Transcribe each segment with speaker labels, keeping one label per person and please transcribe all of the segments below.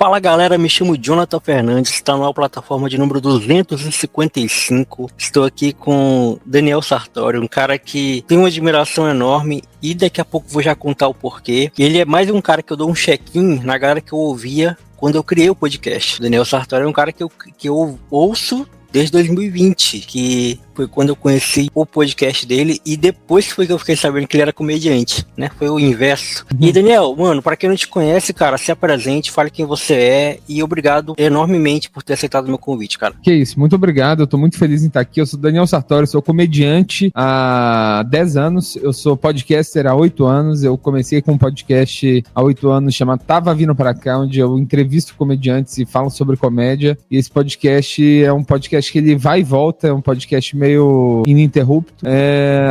Speaker 1: Fala galera, me chamo Jonathan Fernandes, está numa plataforma de número 255. Estou aqui com Daniel Sartori, um cara que tem uma admiração enorme e daqui a pouco vou já contar o porquê. Ele é mais um cara que eu dou um check-in na galera que eu ouvia quando eu criei o podcast. Daniel Sartori é um cara que eu ouço desde 2020, que foi quando eu conheci o podcast dele e depois foi que eu fiquei sabendo que ele era comediante, né? Foi o inverso. E Daniel, mano, pra quem não te conhece, cara, se apresente, fale quem você é e obrigado enormemente por ter aceitado o meu convite, cara.
Speaker 2: Que isso, muito obrigado, eu tô muito feliz em estar aqui. Eu sou Daniel Sartori, sou comediante há 10 anos, eu sou podcaster há 8 anos, eu comecei com um podcast há 8 anos chamado Tava Vindo Pra Cá, onde eu entrevisto comediantes e falo sobre comédia, e esse podcast é um podcast que ele vai e volta, é um podcast meio ininterrupto.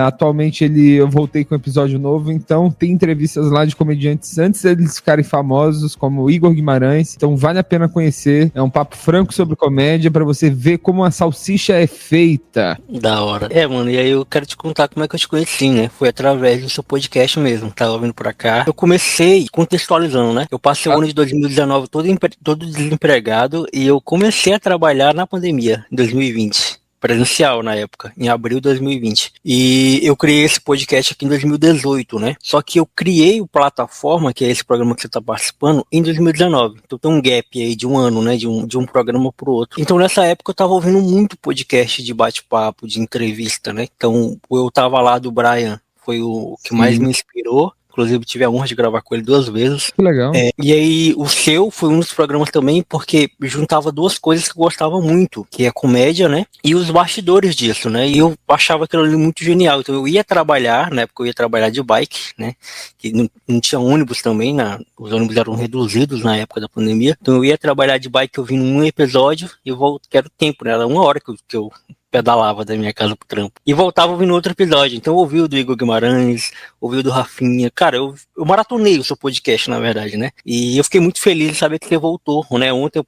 Speaker 2: Atualmente eu voltei com um episódio novo, então tem entrevistas lá de comediantes antes deles ficarem famosos, como Igor Guimarães, então vale a pena conhecer, é um papo franco sobre comédia pra você ver como a salsicha é feita.
Speaker 1: Da hora. Mano, e aí eu quero te contar como é que eu te conheci, né? Foi através do seu podcast mesmo, tava vindo pra cá. Eu comecei contextualizando, né? Eu passei o ano de 2019 todo desempregado e eu comecei a trabalhar na pandemia, em 2020. Presencial na época, em abril de 2020. E eu criei esse podcast aqui em 2018, né? Só que eu criei o Plataforma, que é esse programa que você está participando, em 2019. Então tem um gap aí de um ano, né? De um programa pro outro. Então nessa época eu tava ouvindo muito podcast de bate-papo, de entrevista, né? Então eu tava lá do Brian, foi o que mais me inspirou. Inclusive, tive a honra de gravar com ele 2 vezes.
Speaker 2: Que legal.
Speaker 1: E aí, o seu foi um dos programas também, porque juntava 2 coisas que eu gostava muito, que é a comédia, né? E os bastidores disso, né? E eu achava aquilo ali muito genial. Então, eu ia trabalhar, na época eu ia trabalhar de bike, né? Que não tinha ônibus também, os ônibus eram reduzidos na época da pandemia. Então, eu ia trabalhar de bike, eu vim num episódio, e eu volto, que era o tempo, né? Era 1 hora que eu pedalava da minha casa pro trampo. E voltava ouvindo outro episódio. Então eu ouvi o do Igor Guimarães, ouvi o do Rafinha. Cara, eu maratonei o seu podcast, na verdade, né? E eu fiquei muito feliz de saber que você voltou, né? Ontem eu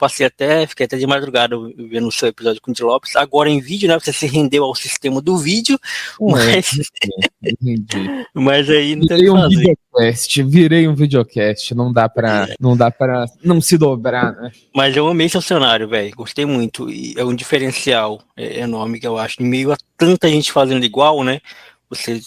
Speaker 1: fiquei até de madrugada vendo o seu episódio com o Di Lopes. Agora em vídeo, né? Você se rendeu ao sistema do vídeo, mas aí não tem o que fazer.
Speaker 2: Virei um videocast, não dá pra não se dobrar, né?
Speaker 1: Mas eu amei seu cenário, velho, gostei muito, e é um diferencial enorme que eu acho, em meio a tanta gente fazendo igual, né, você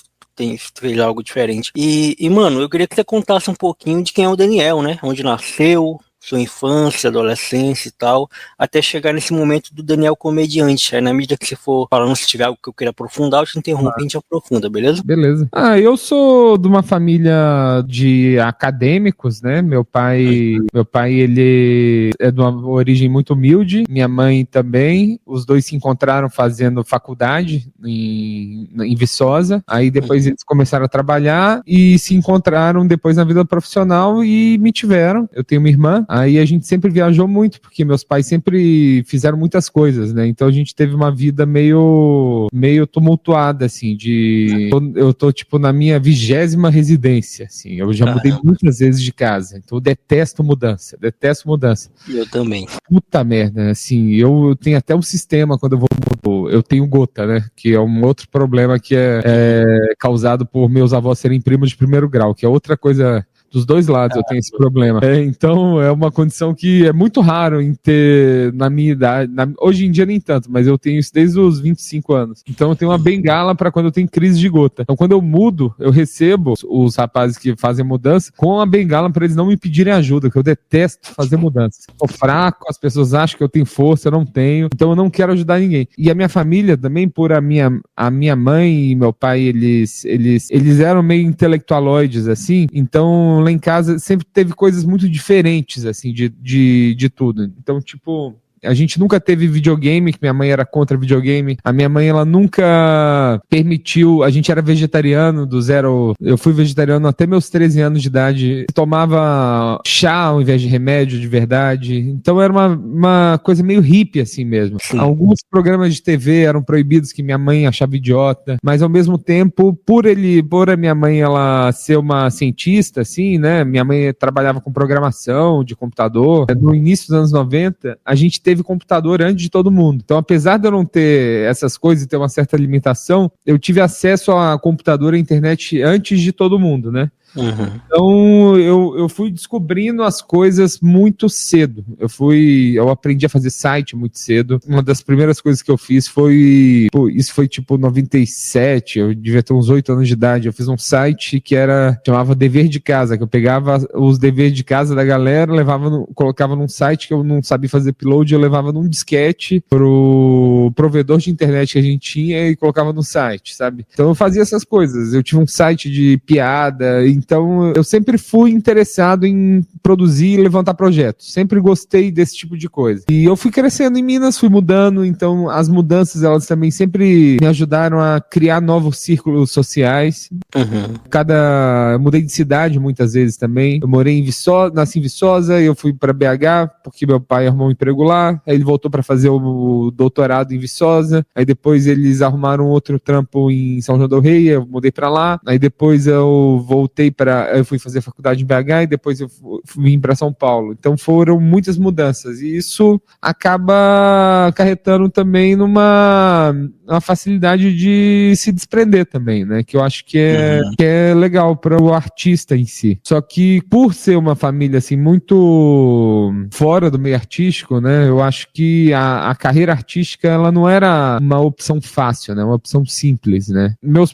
Speaker 1: fez algo diferente. E mano, eu queria que você contasse um pouquinho de quem é o Daniel, né, onde nasceu, sua infância, adolescência e tal, até chegar nesse momento do Daniel comediante. Aí na medida que você for falando, se tiver algo que eu queira aprofundar, eu te interrompo e a gente aprofunda, beleza?
Speaker 2: Beleza. Eu sou de uma família de acadêmicos, né? Meu pai, ele é de uma origem muito humilde, minha mãe também. Os dois se encontraram fazendo faculdade em Viçosa. Aí depois eles começaram a trabalhar e se encontraram depois na vida profissional e me tiveram. Eu tenho uma irmã. Aí a gente sempre viajou muito, porque meus pais sempre fizeram muitas coisas, né? Então a gente teve uma vida meio tumultuada, assim, eu tô, tipo, na minha 20ª residência, assim. Eu já mudei muitas vezes de casa. Então eu detesto mudança.
Speaker 1: Eu também.
Speaker 2: Puta merda, assim, eu tenho até um sistema quando eu vou, eu tenho gota, né? Que é um outro problema que é causado por meus avós serem primos de 1º grau, que é outra coisa. Dos 2 lados eu tenho esse problema. Então é uma condição que é muito raro em ter na minha idade. Hoje em dia nem tanto, mas eu tenho isso desde os 25 anos. Então eu tenho uma bengala para quando eu tenho crise de gota. Então quando eu mudo, eu recebo os rapazes que fazem mudança com a bengala para eles não me pedirem ajuda, que eu detesto fazer mudança. Sou fraco, as pessoas acham que eu tenho força, eu não tenho. Então eu não quero ajudar ninguém. E a minha família também, por a minha mãe e meu pai, eles eram meio intelectualoides, assim. Então lá em casa sempre teve coisas muito diferentes, assim, de tudo. Então, tipo, a gente nunca teve videogame, que minha mãe era contra videogame. A minha mãe, ela nunca permitiu. A gente era vegetariano do zero. Eu fui vegetariano até meus 13 anos de idade. Tomava chá ao invés de remédio, de verdade. Então era uma coisa meio hippie, assim mesmo. Sim. Alguns programas de TV eram proibidos, que minha mãe achava idiota. Mas ao mesmo tempo, por a minha mãe ela ser uma cientista, assim, né? Minha mãe trabalhava com programação de computador. No início dos anos 90, a gente teve computador antes de todo mundo. Então, apesar de eu não ter essas coisas e ter uma certa limitação, eu tive acesso a computador e internet antes de todo mundo, né?
Speaker 1: Uhum.
Speaker 2: Então, eu fui descobrindo as coisas muito cedo. Eu aprendi a fazer site muito cedo. Uma das primeiras coisas que eu fiz foi, isso foi tipo 97, eu devia ter uns 8 anos de idade. Eu fiz um site que chamava Dever de Casa, que eu pegava os deveres de casa da galera, colocava num site que eu não sabia fazer upload, eu levava num disquete pro provedor de internet que a gente tinha e colocava no site, sabe? Então eu fazia essas coisas. Eu tive um site de piada, então eu sempre fui interessado em produzir e levantar projetos. Sempre gostei desse tipo de coisa. E eu fui crescendo em Minas, fui mudando, então as mudanças, elas também sempre me ajudaram a criar novos círculos sociais.
Speaker 1: Uhum.
Speaker 2: Eu mudei de cidade muitas vezes também. Eu morei em Viçosa, nasci em Viçosa, eu fui para BH, porque meu pai arrumou um emprego lá, aí ele voltou para fazer o doutorado em Viçosa, aí depois eles arrumaram outro trampo em São João del Rei, eu mudei para lá, aí depois eu fui fazer faculdade em BH e depois eu vim para São Paulo. Então foram muitas mudanças e isso acaba acarretando também numa facilidade de se desprender também, né? Que eu acho que é legal para o artista em si. Só que por ser uma família assim muito fora do meio artístico, né? Eu acho que a carreira artística ela não era uma opção fácil, né? Uma opção simples, né? Meu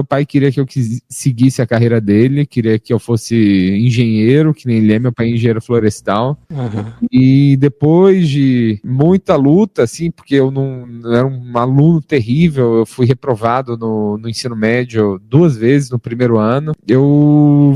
Speaker 2: pai queria que eu seguisse a carreira dele, queria que eu fosse engenheiro, que nem ele é, meu pai é engenheiro florestal.
Speaker 1: Uhum.
Speaker 2: E depois de muita luta, assim, porque eu não era um aluno terrível, eu fui reprovado no ensino médio 2 vezes no primeiro ano. Eu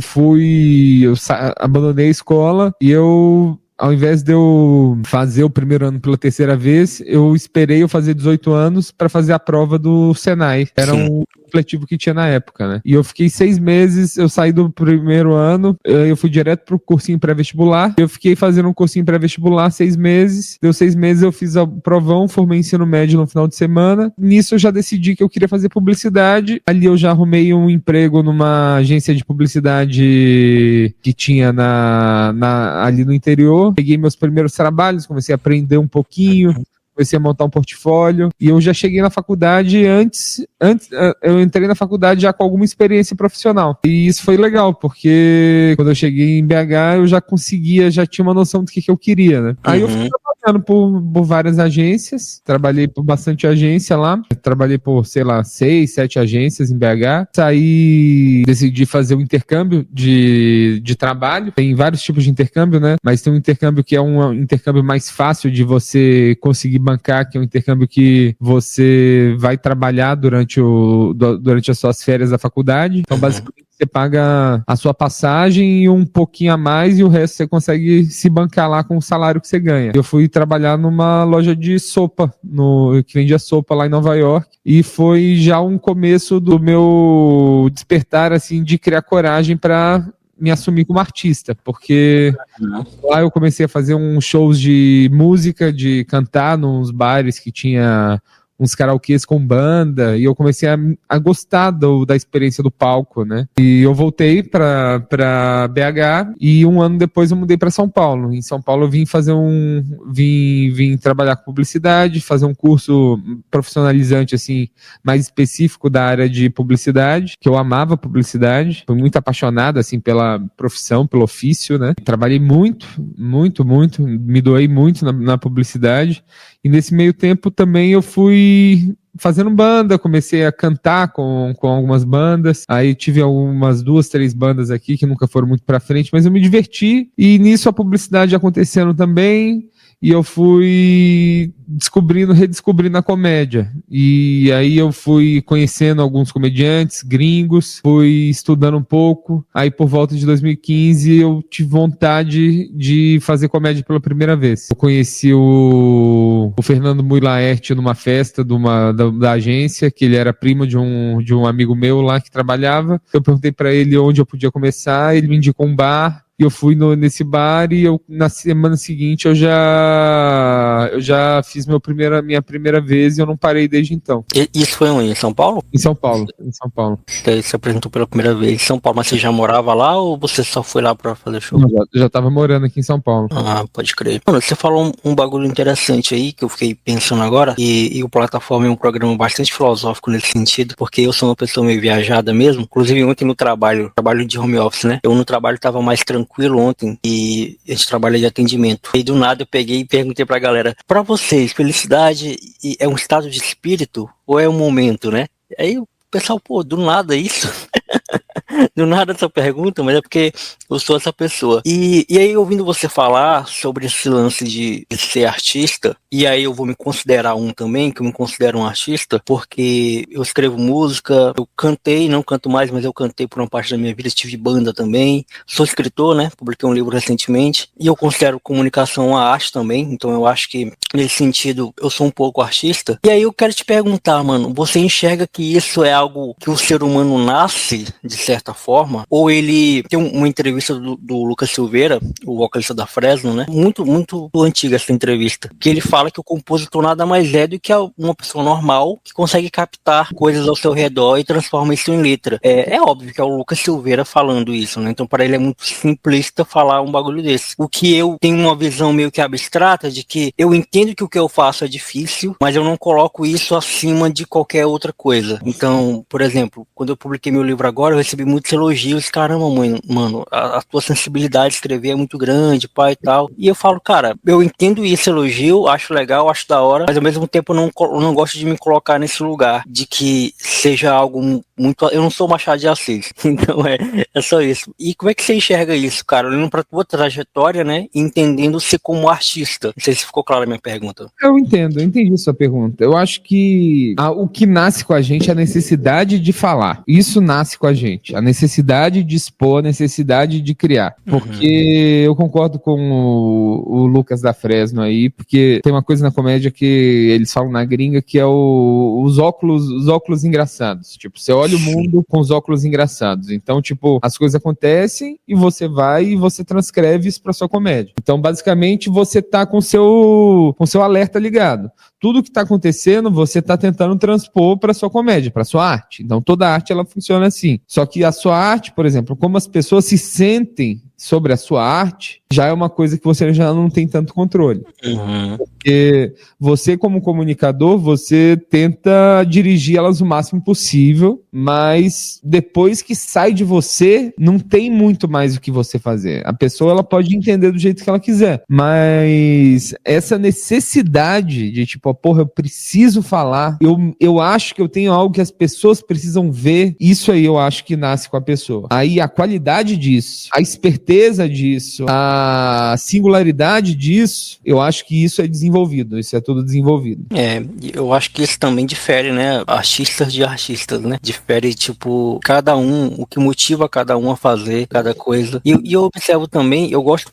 Speaker 2: abandonei a escola e ao invés de eu fazer o primeiro ano pela 3ª vez, eu esperei eu fazer 18 anos para fazer a prova do Senai. Era um supletivo que tinha na época, né? E eu fiquei 6 meses, eu saí do primeiro ano, eu fui direto pro cursinho pré-vestibular, eu fiquei fazendo um cursinho pré-vestibular 6 meses, deu 6 meses eu fiz o provão, formei ensino médio no final de semana, nisso eu já decidi que eu queria fazer publicidade, ali eu já arrumei um emprego numa agência de publicidade que tinha ali no interior, peguei meus primeiros trabalhos, comecei a aprender um pouquinho, comecei a montar um portfólio e eu já cheguei na faculdade eu entrei na faculdade já com alguma experiência profissional. E isso foi legal, porque quando eu cheguei em BH eu já tinha uma noção do que eu queria, né? Aí eu fui trabalhando por várias agências, trabalhei por bastante agência lá, trabalhei por, 6, 7 agências em BH, decidi fazer um intercâmbio de trabalho, tem vários tipos de intercâmbio, né? Mas tem um intercâmbio que é um intercâmbio mais fácil de você conseguir bancar, que é um intercâmbio que você vai trabalhar durante as suas férias da faculdade. Então, basicamente, você paga a sua passagem e um pouquinho a mais e o resto você consegue se bancar lá com o salário que você ganha. Eu fui trabalhar numa loja de sopa, que vendia sopa lá em Nova York, e foi já um começo do meu despertar, assim, de criar coragem para me assumir como artista, porque lá eu comecei a fazer uns shows de música, de cantar nos bares que tinha uns karaokês com banda, e eu comecei a gostar da experiência do palco, né? E eu voltei pra BH, e um ano depois eu mudei pra São Paulo. Em São Paulo eu vim trabalhar com publicidade, fazer um curso profissionalizante, assim, mais específico da área de publicidade, que eu amava publicidade, fui muito apaixonado, assim, pela profissão, pelo ofício, né? Trabalhei muito, muito, muito, me doei muito na publicidade, e nesse meio tempo também eu fui fazendo banda, comecei a cantar com algumas bandas, aí tive algumas 2, 3 bandas aqui que nunca foram muito pra frente, mas eu me diverti, e nisso a publicidade acontecendo também, e eu fui redescobrindo a comédia. E aí eu fui conhecendo alguns comediantes gringos, fui estudando um pouco. Aí por volta de 2015 eu tive vontade de fazer comédia pela primeira vez. Eu conheci o Fernando Mui Laerte numa festa da agência, que ele era primo de um amigo meu lá que trabalhava. Eu perguntei pra ele onde eu podia começar, ele me indicou um bar. e eu fui nesse bar e na semana seguinte eu já fiz minha primeira vez e eu não parei desde então.
Speaker 1: Isso foi onde? Em São Paulo?
Speaker 2: Em São Paulo.
Speaker 1: Você se apresentou pela primeira vez em São Paulo, mas você já morava lá ou você só foi lá pra fazer show?
Speaker 2: Não, já tava morando aqui em São Paulo.
Speaker 1: Ah, pode crer. Mano, você falou um bagulho interessante aí que eu fiquei pensando agora, e o Plataforma é um programa bastante filosófico nesse sentido, porque eu sou uma pessoa meio viajada mesmo. Inclusive ontem no trabalho de home office, né? Eu no trabalho tava mais tranquilo ontem e a gente trabalha de atendimento. E do nada eu peguei e perguntei pra galera, pra vocês, felicidade é um estado de espírito ou é um momento, né? Aí o pessoal, pô, do nada isso? Do nada essa pergunta, mas é porque eu sou essa pessoa. E aí, ouvindo você falar sobre esse lance de ser artista, e aí eu vou me considerar um também, que eu me considero um artista, porque eu escrevo música, eu cantei, não canto mais, mas eu cantei por uma parte da minha vida, tive banda também, sou escritor, né, publiquei um livro recentemente, e eu considero comunicação uma arte também, então eu acho que, nesse sentido, eu sou um pouco artista. E aí eu quero te perguntar, mano, você enxerga que isso é algo que o ser humano nasce, de certa forma, ou ele tem uma entrevista do Lucas Silveira, o vocalista da Fresno, né? Muito, muito antiga essa entrevista, que ele fala que o compositor nada mais é do que uma pessoa normal que consegue captar coisas ao seu redor e transforma isso em letra. É óbvio que é o Lucas Silveira falando isso, né? Então para ele é muito simplista falar um bagulho desse. O que eu tenho uma visão meio que abstrata de que eu entendo que o que eu faço é difícil, mas eu não coloco isso acima de qualquer outra coisa. Então, por exemplo, quando eu publiquei meu livro agora, eu recebi muitos elogios. Caramba, mano, a tua sensibilidade de escrever é muito grande, pai e tal. E eu falo, cara, eu entendo esse elogio, acho legal, acho da hora, mas ao mesmo tempo eu não gosto de me colocar nesse lugar de que seja algo muito... Eu não sou Machado de Assis, então é só isso. E como é que você enxerga isso, cara? Olhando pra tua trajetória, né, entendendo-se como artista. Não sei se ficou clara a minha pergunta.
Speaker 2: Eu entendi sua pergunta. Eu acho que o que nasce com a gente é a necessidade de falar. Isso nasce com a gente. A necessidade de expor, a necessidade de criar. Porque eu concordo com o Lucas da Fresno aí, porque tem uma coisa na comédia que eles falam na gringa que é os óculos engraçados. Tipo, você olha o mundo com os óculos engraçados. Então, tipo, as coisas acontecem e você vai e você transcreve isso pra sua comédia. Então, basicamente, você tá com seu alerta ligado. Tudo que tá acontecendo, você tá tentando transpor pra sua comédia, pra sua arte. Então, toda arte, ela funciona assim. Só que a sua arte, por exemplo, como as pessoas se sentem sobre a sua arte, já é uma coisa que você já não tem tanto controle. Porque você, como comunicador, você tenta dirigir elas o máximo possível, mas depois que sai de você, não tem muito mais o que você fazer. A pessoa, ela pode entender do jeito que ela quiser, mas essa necessidade de, tipo, porra, eu preciso falar, eu acho que eu tenho algo que as pessoas precisam ver, isso aí eu acho que nasce com a pessoa. Aí a qualidade disso, a esperteza disso, a singularidade disso, eu acho que isso é desenvolvido, isso é tudo desenvolvido.
Speaker 1: Eu acho que isso também difere, né, artistas de artistas, né, difere, tipo, cada um, o que motiva cada um a fazer cada coisa, e eu observo também,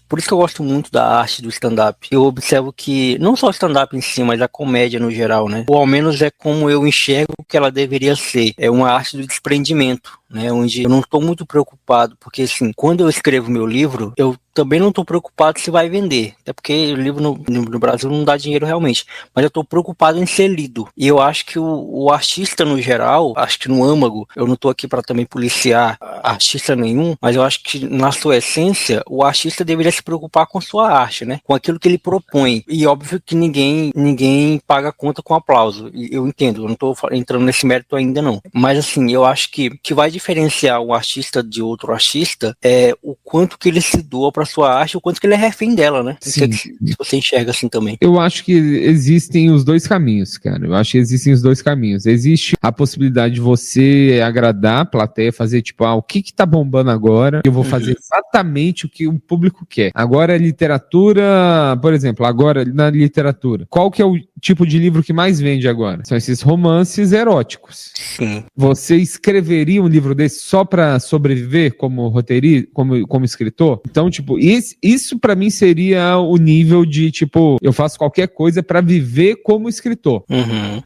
Speaker 1: por isso que eu gosto muito da arte do stand-up, eu observo que, não só o stand-up em si, mas a comédia no geral, né, ou ao menos é como eu enxergo que ela deveria ser, é uma arte do desprendimento, né, onde eu não estou muito preocupado, porque assim, quando eu escrevo meu livro, eu também não estou preocupado se vai vender, até porque o livro no Brasil não dá dinheiro realmente, mas eu estou preocupado em ser lido, e eu acho que o artista no geral, acho que no âmago, eu não estou aqui para também policiar artista nenhum, mas eu acho que na sua essência, o artista deveria se preocupar com sua arte, né, com aquilo que ele propõe, e óbvio que ninguém paga conta com aplauso, e eu entendo, eu não estou entrando nesse mérito ainda não, mas assim, eu acho que vai diferenciar um artista de outro artista é o quanto que ele se doa para sua arte, o quanto que ele é refém dela, né?
Speaker 2: Sim.
Speaker 1: Se você enxerga assim também.
Speaker 2: Eu acho que existem os dois caminhos, cara. Eu acho que existem os dois caminhos. Existe a possibilidade de você agradar a plateia, fazer tipo, o que tá bombando agora? Eu vou fazer exatamente o que o público quer. Agora a literatura, por exemplo, agora na literatura, qual que é o tipo de livro que mais vende agora? São esses romances eróticos.
Speaker 1: Sim.
Speaker 2: Você escreveria um livro desse só pra sobreviver como roteirista, como escritor? Então, tipo, isso pra mim seria o nível de, tipo, eu faço qualquer coisa pra viver como escritor.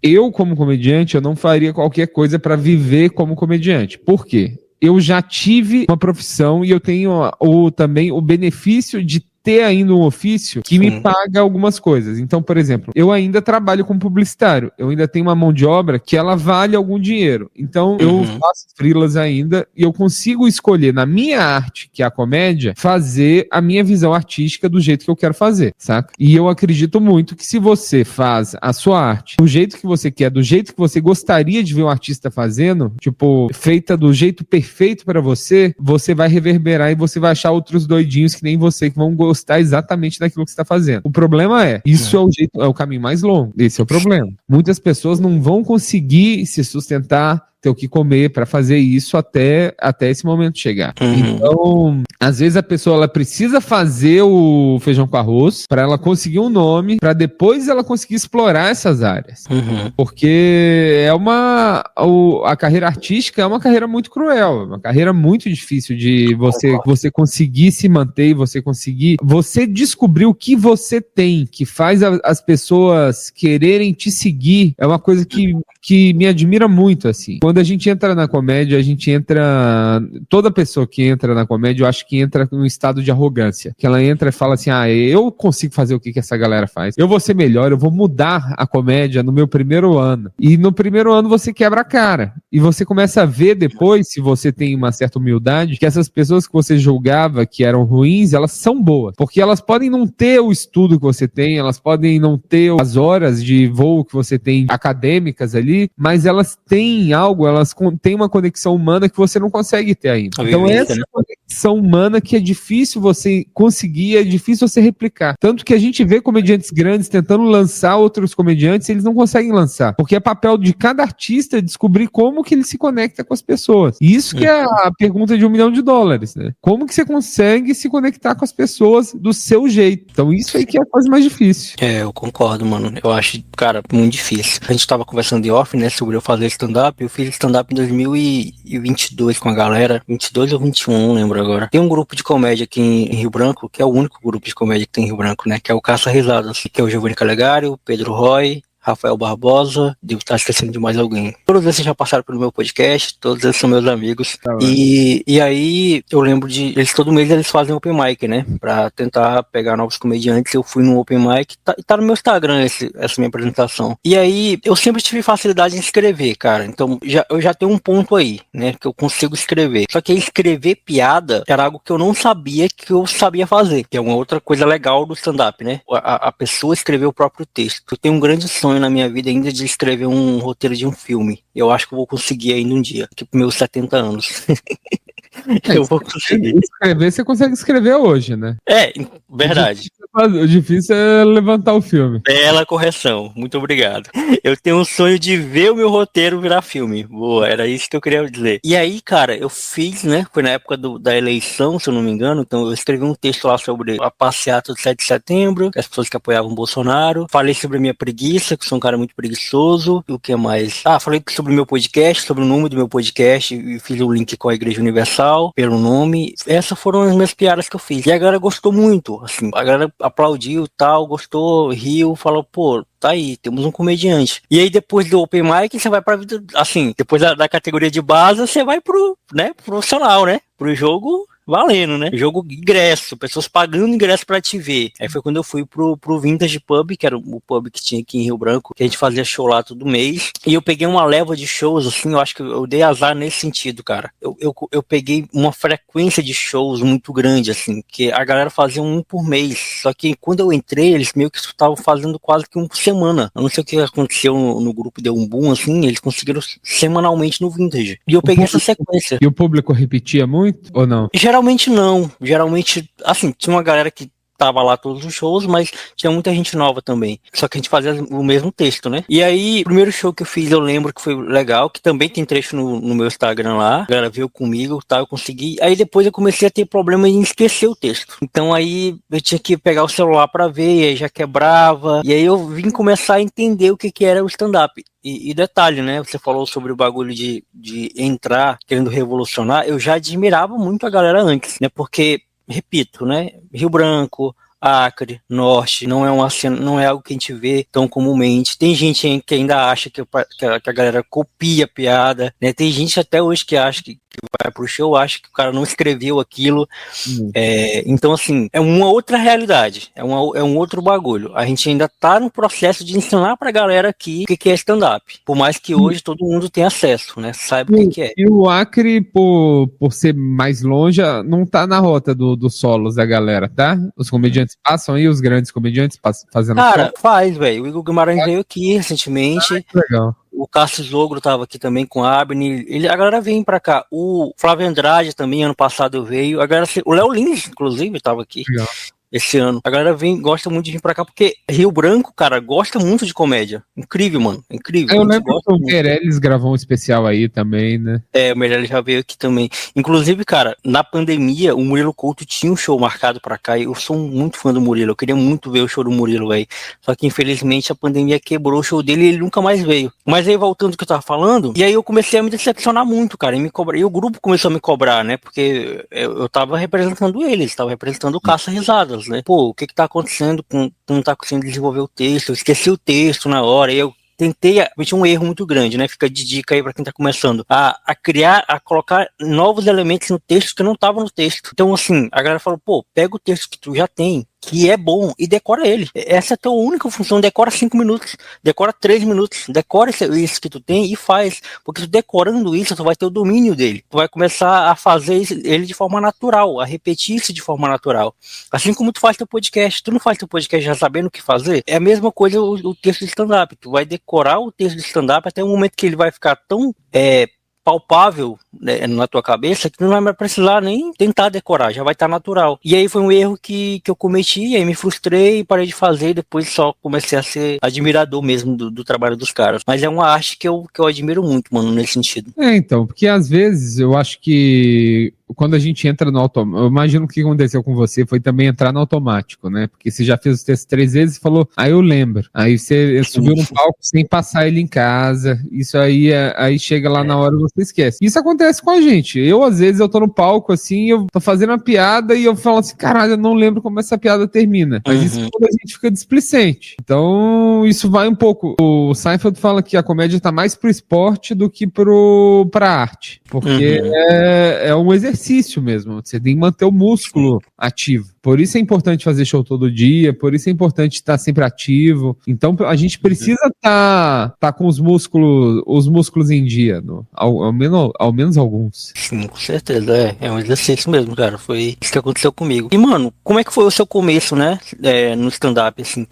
Speaker 2: Eu, como comediante, eu não faria qualquer coisa pra viver como comediante. Por quê? eu já tive uma profissão e eu tenho também o benefício de ter ainda um ofício que me paga algumas coisas. Então, por exemplo, eu ainda trabalho como publicitário, eu ainda tenho uma mão de obra que ela vale algum dinheiro. Então, eu faço freelas ainda e eu consigo escolher na minha arte, que é a comédia, fazer a minha visão artística do jeito que eu quero fazer, saca? E eu acredito muito que se você faz a sua arte do jeito que você quer, do jeito que você gostaria de ver um artista fazendo, tipo, feita do jeito perfeito pra você, você vai reverberar e você vai achar outros doidinhos que nem você que vão gostar exatamente daquilo que você está fazendo. O problema isso é o caminho mais longo. Esse é o problema. Muitas pessoas não vão conseguir se sustentar, ter o que comer para fazer isso até esse momento chegar. Então, às vezes a pessoa ela precisa fazer o feijão com arroz para ela conseguir um nome, para depois ela conseguir explorar essas áreas. Porque a carreira artística é uma carreira muito cruel, uma carreira muito difícil de você conseguir se manter e você descobrir o que você tem, que faz as pessoas quererem te seguir, é uma coisa que me admira muito, assim. Quando a gente entra na comédia, toda pessoa que entra na comédia, eu acho que entra num estado de arrogância, que ela entra e fala assim, eu consigo fazer o que essa galera faz, eu vou ser melhor, eu vou mudar a comédia no meu primeiro ano, e no primeiro ano você quebra a cara, e você começa a ver depois, se você tem uma certa humildade, que essas pessoas que você julgava que eram ruins, elas são boas, porque elas podem não ter o estudo que você tem, elas podem não ter as horas de voo que você tem acadêmicas ali, mas elas têm algo, elas têm uma conexão humana que você não consegue ter ainda. Então essa conexão humana que é difícil você conseguir, é difícil você replicar. Tanto que a gente vê comediantes grandes tentando lançar outros comediantes, eles não conseguem lançar. Porque é papel de cada artista descobrir como que ele se conecta com as pessoas. E isso que é a pergunta de $1 milhão, né? Como que você consegue se conectar com as pessoas do seu jeito? Então isso aí que é a coisa mais difícil.
Speaker 1: Eu concordo, mano. Eu acho, cara, muito difícil. A gente tava conversando de off, né, sobre eu fazer stand-up. Eu fiz stand-up em 2022 com a galera. 22 ou 21, não lembro agora. Tem um grupo de comédia aqui em Rio Branco, que é o único grupo de comédia que tem em Rio Branco, né, que é o Caça Risadas, que é o Giovanni Calegari, o Pedro Roy, Rafael Barbosa, devo estar esquecendo de mais alguém. Todos esses já passaram pelo meu podcast, todos esses são meus amigos. E aí eu lembro eles todo mês eles fazem open mic, né? Pra tentar pegar novos comediantes. Eu fui no open mic, tá no meu Instagram essa minha apresentação. E aí eu sempre tive facilidade em escrever, cara. Então eu já tenho um ponto aí, né? Que eu consigo escrever. Só que escrever piada era algo que eu não sabia que eu sabia fazer. Que é uma outra coisa legal do stand-up, né? A pessoa escrever o próprio texto. Eu tenho um grande sonho na minha vida ainda de escrever um roteiro de um filme. Eu acho que eu vou conseguir ainda um dia, tipo meus 70 anos. Eu vou conseguir.
Speaker 2: Escrever, você consegue escrever hoje, né?
Speaker 1: Verdade.
Speaker 2: O difícil é levantar o filme.
Speaker 1: Bela correção, muito obrigado. Eu tenho um sonho de ver o meu roteiro virar filme. Boa, era isso que eu queria dizer. E aí, cara, eu fiz, né? Foi na época da eleição, se eu não me engano. Então eu escrevi um texto lá sobre a passeata do 7 de setembro, as pessoas que apoiavam o Bolsonaro. Falei sobre a minha preguiça, que sou um cara muito preguiçoso. E o que mais? Falei sobre o meu podcast, sobre o nome do meu podcast. E fiz um link com a Igreja Universal, pelo nome. Essas foram as minhas piadas que eu fiz. E a galera gostou muito, assim. A galera aplaudiu, tal, gostou, riu, falou, pô, tá aí, temos um comediante. E aí depois do open mic, você vai pra vida, assim, depois da categoria de base, você vai pro, né, profissional, né, pro jogo valendo, né? Jogo ingresso, pessoas pagando ingresso pra te ver. Aí foi quando eu fui pro Vintage Pub, que era o pub que tinha aqui em Rio Branco, que a gente fazia show lá todo mês. E eu peguei uma leva de shows, assim, eu acho que eu dei azar nesse sentido, cara. Eu peguei uma frequência de shows muito grande, assim, que a galera fazia um por mês. Só que quando eu entrei, eles meio que estavam fazendo quase que um por semana. Eu não sei o que aconteceu no grupo, deu um boom, assim, eles conseguiram semanalmente no Vintage. E eu peguei essa sequência.
Speaker 2: E o público repetia muito ou não?
Speaker 1: Geralmente não. Geralmente, assim, tinha uma galera que tava lá todos os shows, mas tinha muita gente nova também. Só que a gente fazia o mesmo texto, né? E aí, o primeiro show que eu fiz, eu lembro que foi legal, que também tem trecho no meu Instagram lá. A galera veio comigo, tá? Eu consegui. Aí depois eu comecei a ter problema em esquecer o texto. Então aí eu tinha que pegar o celular pra ver, e aí já quebrava. E aí eu vim começar a entender o que era o stand-up. E detalhe, né? Você falou sobre o bagulho de entrar querendo revolucionar. Eu já admirava muito a galera antes, né? Porque, repito, né? Rio Branco, Acre, Norte, não é uma cena, não é algo que a gente vê tão comumente. Tem gente que ainda acha que a galera copia a piada, né? Tem gente até hoje que acha que vai pro show acha que o cara não escreveu aquilo. Então, assim, é uma outra realidade, é um outro bagulho. A gente ainda tá no processo de ensinar pra galera aqui o que é stand-up. Por mais que hoje todo mundo tenha acesso, né? Saiba o que é.
Speaker 2: E o Acre, por ser mais longe, não tá na rota dos solos da galera, tá? Os comediantes passam aí, os grandes comediantes fazendo
Speaker 1: Cara,
Speaker 2: solo.
Speaker 1: faz, velho. O Igor Guimarães veio aqui recentemente.
Speaker 2: Legal.
Speaker 1: O Cássio Zogro tava aqui também com a Abner. A galera vem pra cá. O Flávio Andrade também, ano passado, veio. O Léo Lins, inclusive, tava aqui.
Speaker 2: Legal.
Speaker 1: Esse ano. A galera gosta muito de vir pra cá, porque Rio Branco, cara, gosta muito de comédia. Incrível, mano. Incrível.
Speaker 2: Eu lembro que o Meirelles gravou um especial aí também, né?
Speaker 1: O Meirelles já veio aqui também. Inclusive, cara, na pandemia, o Murilo Couto tinha um show marcado pra cá, e eu sou muito fã do Murilo. Eu queria muito ver o show do Murilo, velho. Só que, infelizmente, a pandemia quebrou o show dele e ele nunca mais veio. Mas aí, voltando ao que eu tava falando, e aí eu comecei a me decepcionar muito, cara, e o grupo começou a me cobrar, né? Porque eu tava representando eles, tava representando o Caça Risadas, né? Pô, o que tá acontecendo não tá conseguindo desenvolver o texto, eu esqueci o texto na hora, e eu tentei, um erro muito grande, né? Fica de dica aí pra quem tá começando, a criar, a colocar novos elementos no texto que não estavam no texto. Então, assim, a galera falou, pô, pega o texto que tu já tem, que é bom, e decora ele. Essa é a tua única função. Decora 5 minutos, decora 3 minutos, decora isso que tu tem e faz. Porque tu decorando isso, tu vai ter o domínio dele. Tu vai começar a fazer ele de forma natural, a repetir isso de forma natural. Assim como tu faz teu podcast. Tu não faz teu podcast já sabendo o que fazer? É a mesma coisa o texto de stand-up. Tu vai decorar o texto de stand-up até o momento que ele vai ficar tão palpável, né, na tua cabeça, que tu não vai mais precisar nem tentar decorar, já vai estar natural. E aí foi um erro que eu cometi, aí me frustrei, parei de fazer, e depois só comecei a ser admirador mesmo do trabalho dos caras. Mas é uma arte que eu admiro muito, mano, nesse sentido.
Speaker 2: Então, porque às vezes eu acho que quando a gente entra no automático, eu imagino que o que aconteceu com você foi também entrar no automático, né? Porque você já fez o texto 3 vezes e falou, eu lembro. Aí você subiu no palco sem passar ele em casa, isso aí chega lá na hora e você esquece. Isso acontece com a gente. Às vezes, eu tô no palco, assim, eu tô fazendo uma piada e eu falo assim, caralho, eu não lembro como essa piada termina. Mas isso quando a gente fica displicente. Então, isso vai um pouco. O Seinfeld fala que a comédia tá mais pro esporte do que pra arte. Porque é um exercício mesmo, você tem que manter o músculo ativo. Por isso é importante fazer show todo dia, por isso é importante estar sempre ativo. Então a gente precisa estar com os músculos em dia, ao menos alguns.
Speaker 1: Sim, com certeza, é um exercício mesmo, cara, foi isso que aconteceu comigo. E, mano, como é que foi o seu começo, né, no stand-up, assim,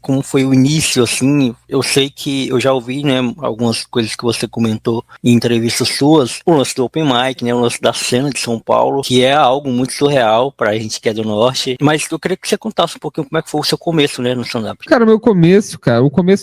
Speaker 1: como foi o início, assim? Eu sei que eu já ouvi, né, algumas coisas que você comentou em entrevistas suas, o lance do Open Mic, né, o lance da cena de São Paulo, que é algo muito surreal pra gente que é do Norte, mas eu queria que você contasse um pouquinho como é que foi o seu começo, né, no stand-up.
Speaker 2: Cara, o começo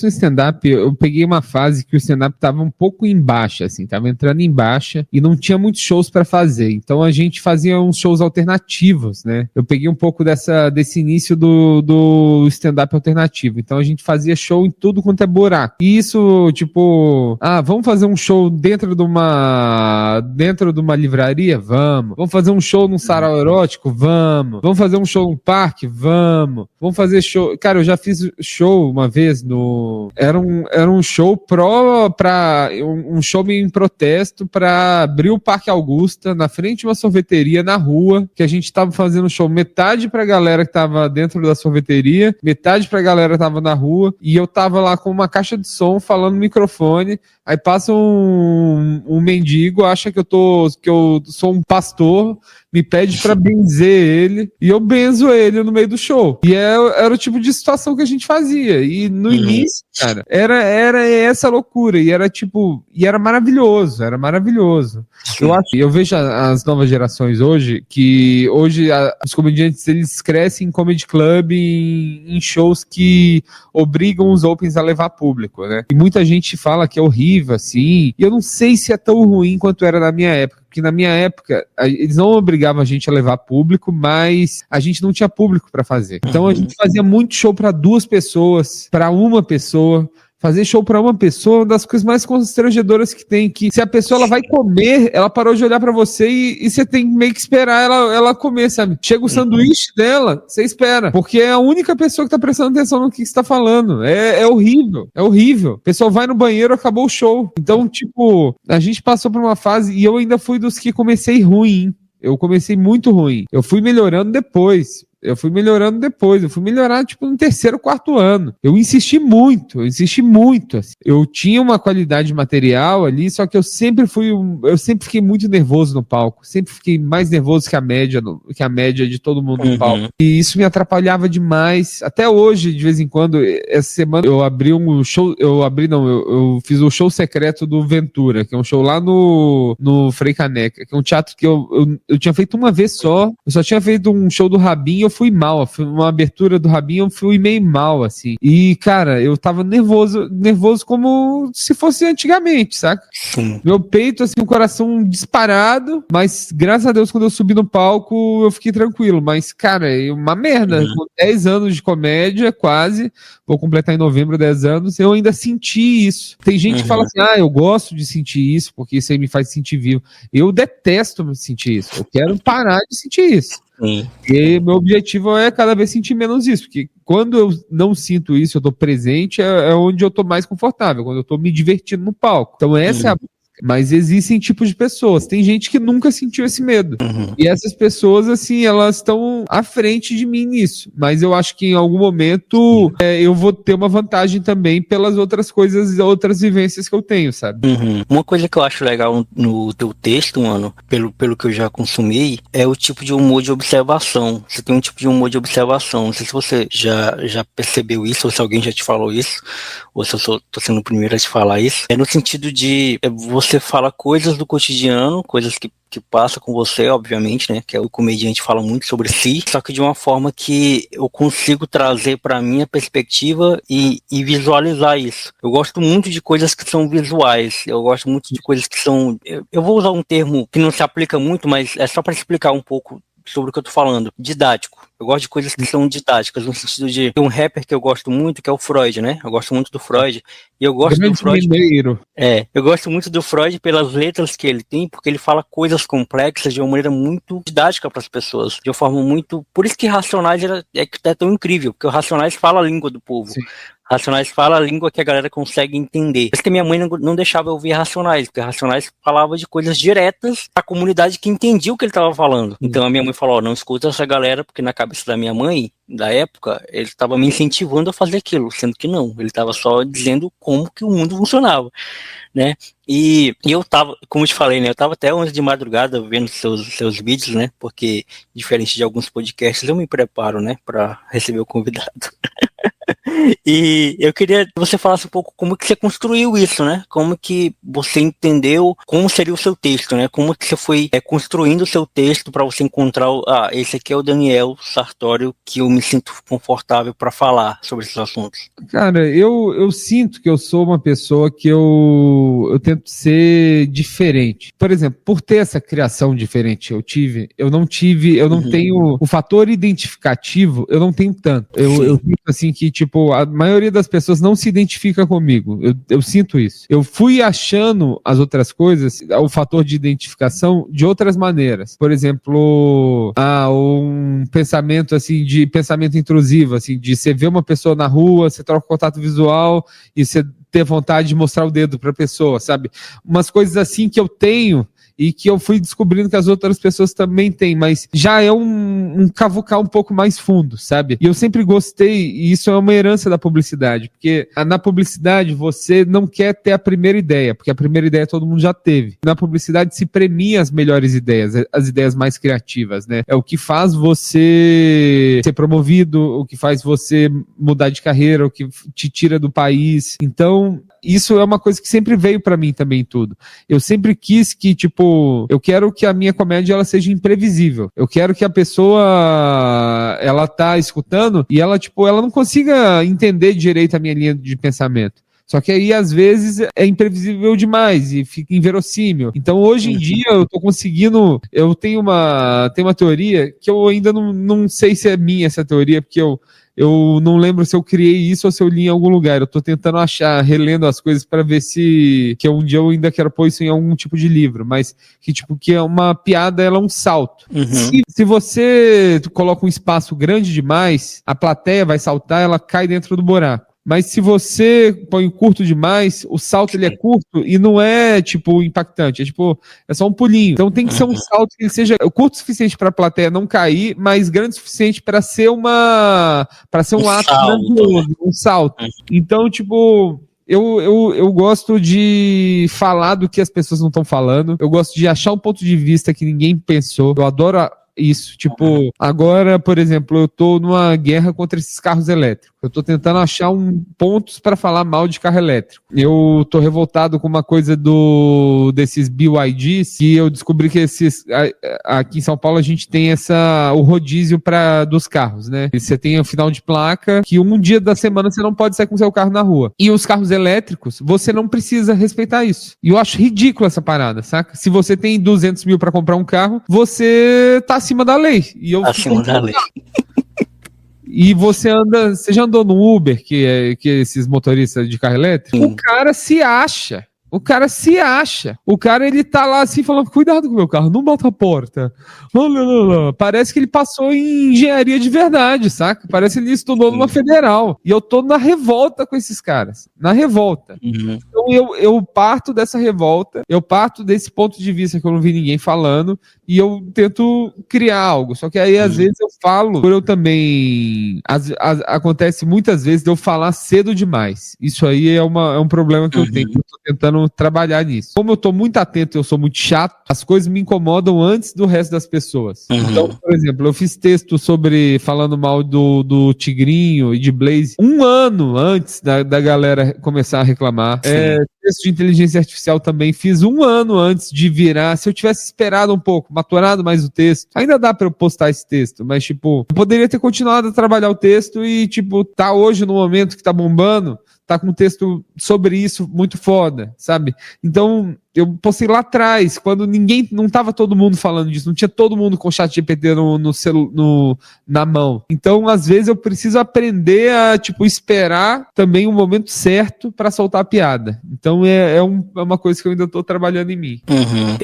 Speaker 2: no stand-up, eu peguei uma fase que o stand-up tava um pouco em baixa, assim, tava entrando em baixa e não tinha muitos shows pra fazer, então a gente fazia uns shows alternativos, né, eu peguei um pouco desse início do stand-up alternativo, então a gente fazia show em tudo quanto é buraco, e isso, tipo, vamos fazer um show dentro de uma livraria? Vamos fazer um show num sarau erótico? Vamos fazer um show no parque? Vamos fazer show. Cara, eu já fiz show uma vez era um show um show meio em protesto pra abrir o Parque Augusta, na frente de uma sorveteria, na rua, que a gente tava fazendo show metade pra galera que tava dentro da sorveteria, metade pra galera que tava na rua, e eu tava lá com uma caixa de som, falando no microfone, aí passa um mendigo, acha que eu sou um pastor, me pede pra benzer ele, e eu benzo ele no meio do show. E era o tipo de situação que a gente fazia. E no início, cara, era essa loucura, e era maravilhoso, Eu vejo as novas gerações hoje, que hoje os comediantes, eles crescem em comedy club, em shows que obrigam os opens a levar público, né? E muita gente fala que é horrível, assim, e eu não sei se é tão ruim quanto era na minha época, porque na minha época, eles não obrigavam a gente a levar público, mas a gente não tinha público pra fazer. Então a gente fazia muito show pra 2 pessoas, pra 1 pessoa, Fazer show pra uma pessoa é uma das coisas mais constrangedoras que tem, que se a pessoa ela vai comer, ela parou de olhar pra você e você tem que meio que esperar ela comer, sabe? Chega o sanduíche dela, você espera, porque é a única pessoa que tá prestando atenção no que você tá falando. É horrível, é horrível. O pessoal vai no banheiro, acabou o show. Então, tipo, a gente passou por uma fase e eu ainda fui dos que comecei ruim. Eu comecei muito ruim. Eu fui melhorando depois. Eu fui melhorar, tipo, no terceiro, quarto ano. Eu insisti muito. Assim. Eu tinha uma qualidade material ali, só que eu sempre fiquei muito nervoso no palco. Sempre fiquei mais nervoso que a média de todo mundo no palco. E isso me atrapalhava demais. Até hoje, de vez em quando, essa semana, eu abri um show, eu fiz o show secreto do Ventura, que é um show lá no Frei Caneca, que é um teatro que eu tinha feito uma vez só. Eu só tinha feito um show do Rabinho, eu fui mal, uma abertura do Rabinho, eu fui meio mal, assim. E, cara, eu tava nervoso como se fosse antigamente, saca?
Speaker 1: Sim.
Speaker 2: Meu peito, assim, o coração disparado, mas graças a Deus, quando eu subi no palco, eu fiquei tranquilo. Mas, cara, é uma merda. Com 10 anos de comédia, quase, vou completar em novembro 10 anos, eu ainda senti isso. Tem gente que fala assim, eu gosto de sentir isso, porque isso aí me faz sentir vivo. Eu detesto sentir isso. Eu quero parar de sentir isso.
Speaker 1: Sim.
Speaker 2: E meu objetivo é cada vez sentir menos isso, porque quando eu não sinto isso, eu tô presente, é onde eu tô mais confortável, quando eu tô me divertindo no palco. Então essa é a busca. Mas existem tipos de pessoas. Tem gente que nunca sentiu esse medo. E essas pessoas, assim, elas estão à frente de mim nisso. Mas eu acho que em algum momento eu vou ter uma vantagem também pelas outras coisas, outras vivências que eu tenho, sabe?
Speaker 1: Uma coisa que eu acho legal no teu texto, mano, pelo que eu já consumi, é o tipo de humor de observação. Você tem um tipo de humor de observação. Não sei se você já percebeu isso, ou se alguém já te falou isso, ou se eu tô sendo o primeiro a te falar isso. É no sentido de você fala coisas do cotidiano, coisas que passa com você, obviamente, né, que o comediante fala muito sobre si, só que de uma forma que eu consigo trazer para minha perspectiva e visualizar isso. Eu gosto muito de coisas que são visuais, eu gosto muito de coisas que são... Eu vou usar um termo que não se aplica muito, mas é só para explicar um pouco sobre o que eu tô falando. Didático. Eu gosto de coisas que são didáticas, no sentido de... Tem um rapper que eu gosto muito, que é o Freud, né? Eu gosto muito do Freud. E eu gosto do Freud...
Speaker 2: Mineiro.
Speaker 1: Eu gosto muito do Freud pelas letras que ele tem, porque ele fala coisas complexas de uma maneira muito didática para as pessoas. De uma forma muito... Por isso que Racionais é tão incrível, porque o Racionais fala a língua do povo. Sim. Racionais fala a língua que a galera consegue entender. Por isso que minha mãe não deixava eu ouvir Racionais, porque Racionais falava de coisas diretas à comunidade que entendia o que ele estava falando. Então a minha mãe falou, não escuta essa galera, porque na cabeça da minha mãe, da época, ele estava me incentivando a fazer aquilo, sendo que não, ele estava só dizendo como que o mundo funcionava, né? E eu tava, como eu te falei, né, eu tava até 11 de madrugada vendo seus vídeos, né, porque diferente de alguns podcasts, eu me preparo, né, para receber o convidado. E eu queria que você falasse um pouco como que você construiu isso, né? Como que você entendeu como seria o seu texto, né? Como que você foi construindo o seu texto para você encontrar esse aqui é o Daniel Sartório que eu me sinto confortável para falar sobre esses assuntos.
Speaker 2: Cara, eu sinto que eu sou uma pessoa que eu tento ser diferente. Por exemplo, por ter essa criação diferente eu não tenho o fator identificativo, eu não tenho tanto. Eu sinto assim que, tipo, a maioria das pessoas não se identifica comigo. Eu sinto isso. Eu fui achando as outras coisas, o fator de identificação, de outras maneiras. Por exemplo, um pensamento assim, de pensamento intrusivo, assim, de você ver uma pessoa na rua, você troca contato visual e você ter vontade de mostrar o dedo pra pessoa, sabe? Umas coisas assim que eu tenho e que eu fui descobrindo que as outras pessoas também têm, mas já é um cavucar um pouco mais fundo, sabe? E eu sempre gostei, e isso é uma herança da publicidade, porque na publicidade você não quer ter a primeira ideia, porque a primeira ideia todo mundo já teve. Na publicidade se premia as melhores ideias, as ideias mais criativas, né? É o que faz você ser promovido, o que faz você mudar de carreira, o que te tira do país. Então, isso é uma coisa que sempre veio pra mim também tudo. Eu sempre quis que, tipo, eu quero que a minha comédia ela seja imprevisível. Eu quero que a pessoa ela tá escutando e ela, tipo, ela não consiga entender direito a minha linha de pensamento. Só que aí, às vezes, é imprevisível demais e fica inverossímil. Então, hoje em dia, eu tô conseguindo... Eu tenho uma teoria que eu ainda não sei se é minha essa teoria, porque eu eu não lembro se eu criei isso ou se eu li em algum lugar. Eu tô tentando achar, relendo as coisas para ver se que um dia eu ainda quero pôr isso em algum tipo de livro, mas que tipo que é uma piada, ela é um salto. Se você coloca um espaço grande demais, a plateia vai saltar, ela cai dentro do buraco. Mas se você põe curto demais, o salto ele é curto e não é, tipo, impactante. É só um pulinho. Então tem que ser um salto que seja curto o suficiente para a plateia não cair, mas grande o suficiente para ser um ato grandioso, um salto. Então, tipo, eu gosto de falar do que as pessoas não estão falando. Eu gosto de achar um ponto de vista que ninguém pensou. Eu adoro isso. Tipo, agora, por exemplo, eu tô numa guerra contra esses carros elétricos. Eu tô tentando achar pontos para falar mal de carro elétrico. Eu tô revoltado com uma coisa desses BYDs, que eu descobri que aqui em São Paulo a gente tem o rodízio dos carros, né? E você tem o final de placa que um dia da semana você não pode sair com seu carro na rua. E os carros elétricos, você não precisa respeitar isso. E eu acho ridículo essa parada, saca? Se você tem 200 mil para comprar um carro, você tá acima da lei.
Speaker 1: Acima da lei.
Speaker 2: E você já andou no Uber, que é esses motoristas de carro elétrico? Sim. O cara se acha. O cara, ele tá lá assim, falando, cuidado com o meu carro, não bota a porta. Parece que ele passou em engenharia de verdade, saca? Parece que ele estudou numa federal. E eu tô na revolta com esses caras. Na revolta. Então eu parto dessa revolta, eu parto desse ponto de vista que eu não vi ninguém falando, e eu tento criar algo. Só que aí, às vezes, eu falo, por eu também... acontece muitas vezes de eu falar cedo demais. Isso aí é um problema que eu tenho. Eu tô tentando trabalhar nisso. Como eu tô muito atento e eu sou muito chato, as coisas me incomodam antes do resto das pessoas. Então, por exemplo, eu fiz texto falando mal do Tigrinho e de Blaze 1 ano antes da galera começar a reclamar. Texto de inteligência artificial também fiz 1 ano antes de virar. Se eu tivesse esperado um pouco, maturado mais o texto, ainda dá pra eu postar esse texto, mas tipo, eu poderia ter continuado a trabalhar o texto e tipo, tá hoje no momento que tá bombando, tá com um texto sobre isso muito foda, sabe? Então, eu postei lá atrás, quando não tava todo mundo falando disso, não tinha todo mundo com o ChatGPT na mão. Então, às vezes, eu preciso aprender a, tipo, esperar também o momento certo pra soltar a piada. Então, é uma coisa que eu ainda tô trabalhando em mim.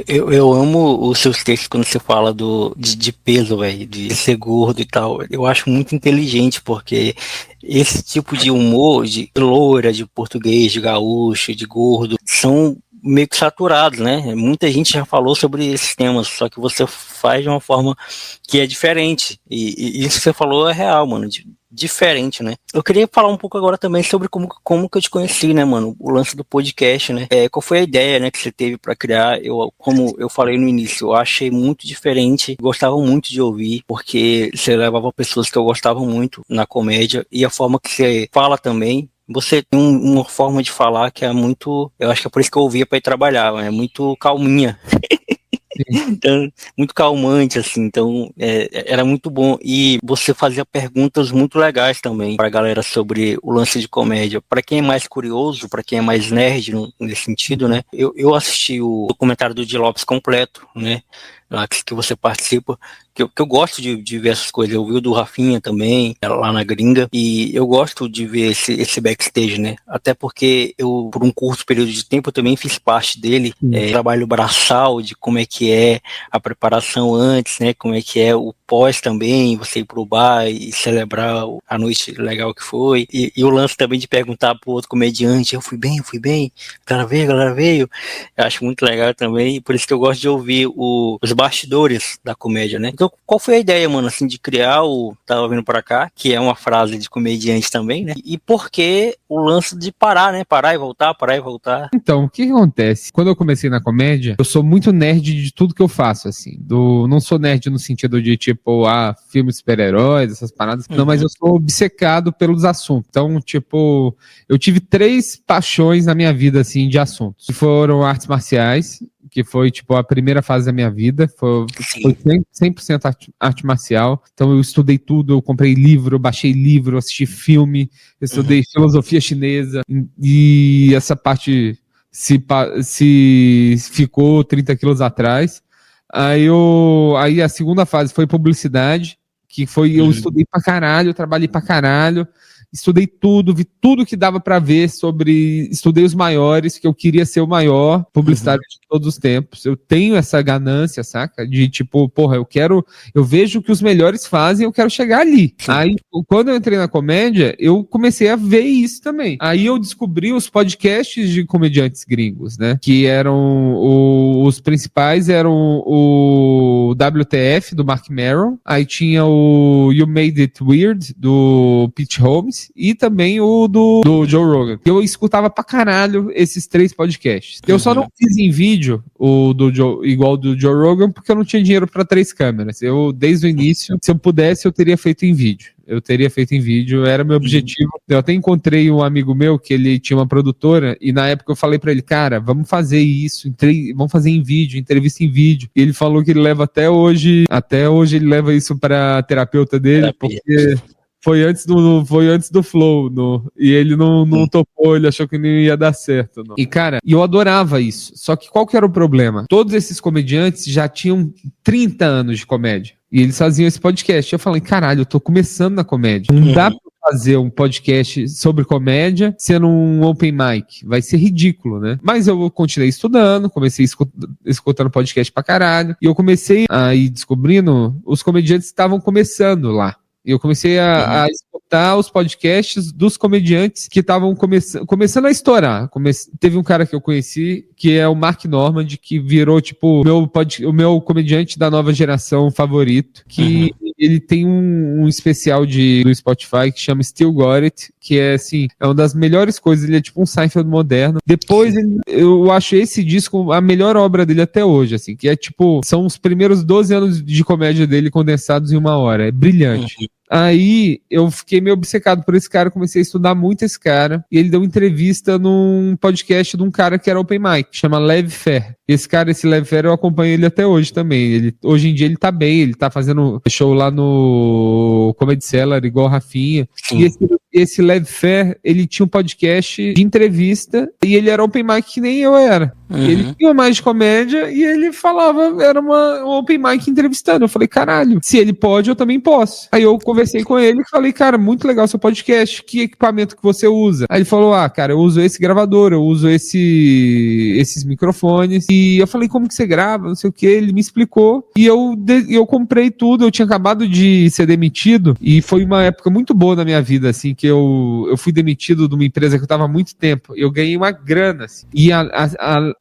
Speaker 1: Eu amo os seus textos quando você fala de peso, velho, de ser gordo e tal. Eu acho muito inteligente, porque esse tipo de humor, de loira, de português, de gaúcho, de gordo, são meio que saturados, né? Muita gente já falou sobre esses temas, só que você faz de uma forma que é diferente. E isso que você falou é real, mano. Diferente, né? Eu queria falar um pouco agora também sobre como que eu te conheci, né, mano? O lance do podcast, né? Qual foi a ideia, né, que você teve pra criar? Como eu falei no início, eu achei muito diferente, gostava muito de ouvir, porque você levava pessoas que eu gostava muito na comédia, e a forma que você fala também. Você tem uma forma de falar que é muito... Eu acho que é por isso que eu ouvia pra ir trabalhar, é muito calminha. Então, muito calmante, assim, então era muito bom. E você fazia perguntas muito legais também pra galera sobre o lance de comédia. Pra quem é mais curioso, pra quem é mais nerd nesse sentido, né? Eu assisti o documentário do Di Lopes completo, né? Lá que você participa, que eu gosto de ver essas coisas. Eu vi o do Rafinha também, lá na gringa, e eu gosto de ver esse backstage, né? Até porque eu, por um curto período de tempo, eu também fiz parte dele, trabalho braçal, de como é que é a preparação antes, né? Como é que é o pós também, você ir pro bar e celebrar a noite legal que foi, e o lance também de perguntar pro outro comediante, eu fui bem, a galera veio, eu acho muito legal também, e por isso que eu gosto de ouvir os bastidores da comédia, né? Então, qual foi a ideia, mano, assim, de criar Tava Vindo Pra Cá, que é uma frase de comediante também, né? E por que o lance de parar, né? Parar e voltar.
Speaker 2: Então, o que acontece? Quando eu comecei na comédia, eu sou muito nerd de tudo que eu faço, assim. Não sou nerd no sentido de, tipo, filme de super-heróis, essas paradas. Não, mas eu sou obcecado pelos assuntos. Então, tipo, eu tive 3 paixões na minha vida, assim, de assuntos. Que foram artes marciais, que foi, tipo, a primeira fase da minha vida, foi 100% arte marcial. Então eu estudei tudo, eu comprei livro, eu baixei livro, eu assisti filme, eu estudei filosofia chinesa, e essa parte se ficou 30 quilos atrás. Aí a segunda fase foi publicidade, que foi, eu estudei pra caralho, eu trabalhei pra caralho, estudei tudo, vi tudo que dava pra ver estudei os maiores, que eu queria ser o maior publicitário de todos os tempos. Eu tenho essa ganância, saca? De tipo, porra, eu vejo o que os melhores fazem, eu quero chegar ali. Sim. Aí, quando eu entrei na comédia, eu comecei a ver isso também. Aí eu descobri os podcasts de comediantes gringos, né? Que eram, os principais eram o WTF, do Mark Maron, aí tinha o You Made It Weird, do Pete Holmes, e também o do Joe Rogan. Eu escutava pra caralho esses 3 podcasts. Eu só não fiz em vídeo igual o do Joe Rogan, porque eu não tinha dinheiro pra 3 câmeras. Eu, desde o início, se eu pudesse, eu teria feito em vídeo. Era meu objetivo. Eu até encontrei um amigo meu que ele tinha uma produtora e na época eu falei pra ele, cara, vamos fazer isso, vamos fazer em vídeo, entrevista em vídeo. E ele falou que ele leva até hoje ele leva isso pra terapeuta dele, porque foi antes do Flow, e ele não topou, ele achou que não ia dar certo. Não. E, cara, eu adorava isso. Só que qual que era o problema? Todos esses comediantes já tinham 30 anos de comédia. E eles faziam esse podcast. Eu falei, caralho, eu tô começando na comédia. Não dá pra fazer um podcast sobre comédia sendo um open mic. Vai ser ridículo, né? Mas eu continuei estudando, comecei escutando podcast pra caralho. E eu comecei a ir descobrindo os comediantes que estavam começando lá. E eu comecei a escutar os podcasts dos comediantes que estavam começando a estourar. Teve um cara que eu conheci, que é o Mark Normand, que virou, tipo, o meu comediante da nova geração favorito, que ele tem um especial do Spotify que chama Still Got It, que é, assim, é uma das melhores coisas. Ele é tipo um Seinfeld moderno. Depois, eu acho esse disco a melhor obra dele até hoje, assim, que é, tipo, são os primeiros 12 anos de comédia dele condensados em 1 hora. É brilhante. Aí eu fiquei meio obcecado por esse cara, comecei a estudar muito esse cara, e ele deu entrevista num podcast de um cara que era open mic, chama Lev Fer. Esse Lev Fer, eu acompanho ele até hoje também. Hoje em dia ele tá bem, ele tá fazendo show lá no Comedy Cellar, igual o Rafinha. Sim. E esse Lev Fer, ele tinha um podcast de entrevista, e ele era open mic que nem eu era. Ele tinha mais de comédia, e ele falava, era um open mic entrevistando. Eu falei, caralho, se ele pode, eu também posso. Aí eu conversei com ele e falei, cara, muito legal seu podcast, que equipamento que você usa? Aí ele falou, cara, eu uso esse gravador, eu uso esses microfones. E eu falei, como que você grava? Não sei o que. Ele me explicou. E eu comprei tudo. Eu tinha acabado de ser demitido. E foi uma época muito boa na minha vida, assim, que eu fui demitido de uma empresa que eu tava há muito tempo. Eu ganhei uma grana, assim. E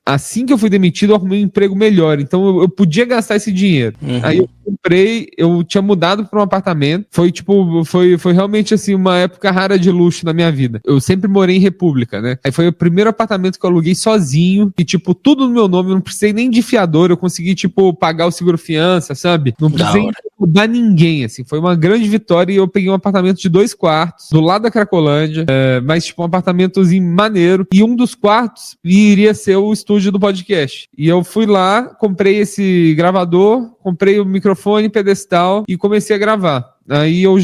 Speaker 2: assim que eu fui demitido, eu arrumei um emprego melhor. Então eu podia gastar esse dinheiro. Aí eu comprei, eu tinha mudado para um apartamento. Foi realmente, assim, uma época rara de luxo na minha vida. Eu sempre morei em República, né? Aí foi o primeiro apartamento que eu aluguei sozinho. E, tipo, tudo no meu nome. Eu não precisei nem de fiador. Eu consegui, tipo, pagar o seguro-fiança, sabe? Não precisei mudar ninguém, assim. Foi uma grande vitória. E eu peguei um apartamento de 2 quartos, do lado da Cracolândia. Mas, tipo, um apartamentozinho maneiro. E um dos quartos iria ser o estúdio do podcast. E eu fui lá, comprei esse gravador, comprei o microfone, pedestal e comecei a gravar. Aí eu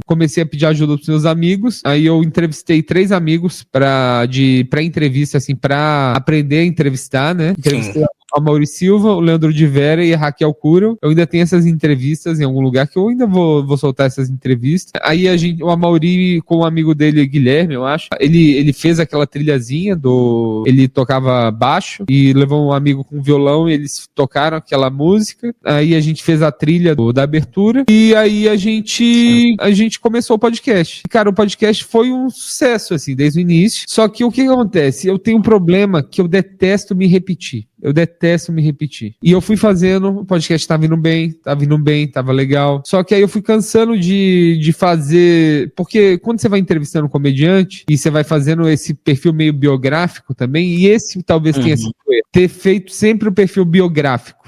Speaker 2: comecei a pedir ajuda pros meus amigos. Aí eu entrevistei 3 amigos pra entrevista, assim, pra aprender a entrevistar, né? Entrevistei a Mauri Silva, o Leandro de Vera e a Raquel Curo. Eu ainda tenho essas entrevistas em algum lugar que eu ainda vou soltar essas entrevistas. Aí o Amauri, com um amigo dele, Guilherme, eu acho, ele fez aquela trilhazinha ele tocava baixo e levou um amigo com violão e eles tocaram aquela música. Aí a gente fez a trilha da abertura e aí a gente começou o podcast. E, cara, o podcast foi um sucesso, assim, desde o início. Só que o que acontece? Eu tenho um problema que eu detesto me repetir. E eu fui fazendo, o podcast tá vindo bem, tava legal. Só que aí eu fui cansando de fazer, porque quando você vai entrevistando um comediante e você vai fazendo esse perfil meio biográfico também, e esse talvez tenha sido ter feito sempre o perfil biográfico.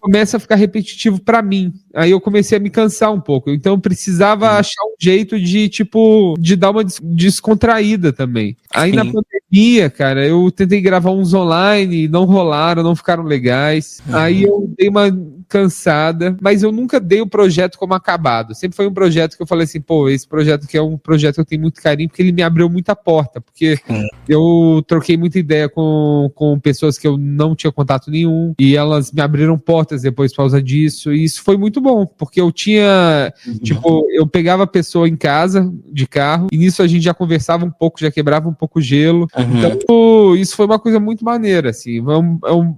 Speaker 2: Começa a ficar repetitivo pra mim. Aí eu comecei a me cansar um pouco. Então eu precisava achar um jeito de dar uma descontraída também. Aí na pandemia, cara, eu tentei gravar uns online, não rolaram, não ficaram legais. Aí eu dei uma cansada, mas eu nunca dei o projeto como acabado. Sempre foi um projeto que eu falei assim, pô, esse projeto aqui é um projeto que eu tenho muito carinho, porque ele me abriu muita porta, porque eu troquei muita ideia com pessoas que eu não tinha contato nenhum, e elas me abriram portas depois por causa disso, e isso foi muito bom, porque eu tinha, tipo, eu pegava a pessoa em casa, de carro, e nisso a gente já conversava um pouco, já quebrava um pouco o gelo, então isso foi uma coisa muito maneira, assim,